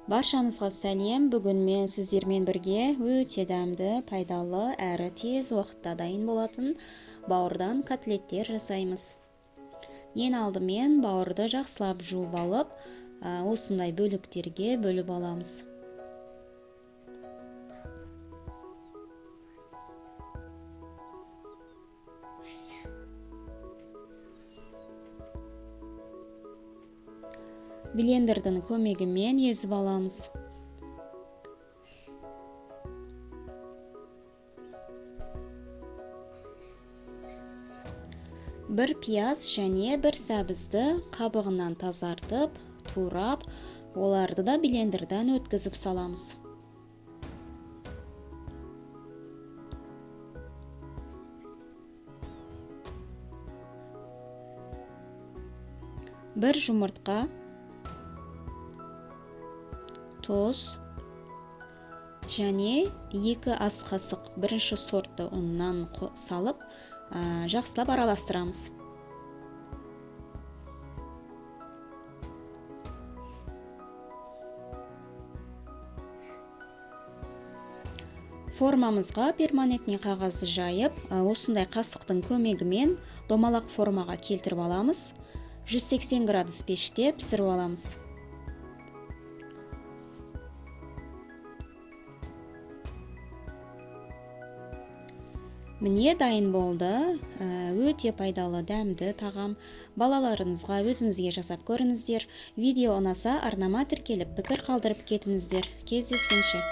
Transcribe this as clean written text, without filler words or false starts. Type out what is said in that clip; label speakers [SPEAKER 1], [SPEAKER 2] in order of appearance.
[SPEAKER 1] Баршаңызға сәлем. Бүгін мен сіздермен бірге өте дәмді, пайдалы әрі тез уақытта дайын болатын бауырдан котлеттер жасаймыз. Ең алдымен бауырды жақсылап жуып алып, осындай бөліктерге бөліп аламыз. Блендердің көмегімен езіп аламыз. Бір пияз және бір сәбізді қабығынан тазартып, турап, оларды да блендерден өткізіп саламыз. Бір жұмыртқа, тұз және 2 ас қасық бірінші сортты ұннан салып, жақсылап араластырамыз. Формамызға перманентный қағазды жайып, осындай қасықтың көмегімен домалақ формаға келтіріп аламыз. 180 градус пеште пісіріп аламыз. Міне дайын болды. Өте пайдалы, дәмді тағам. Балаларыңызға, өзіңізге жасап көріңіздер. Видео ұнаса арнама тіркеліп, пікір қалдырып кетіңіздер. Кездескенше.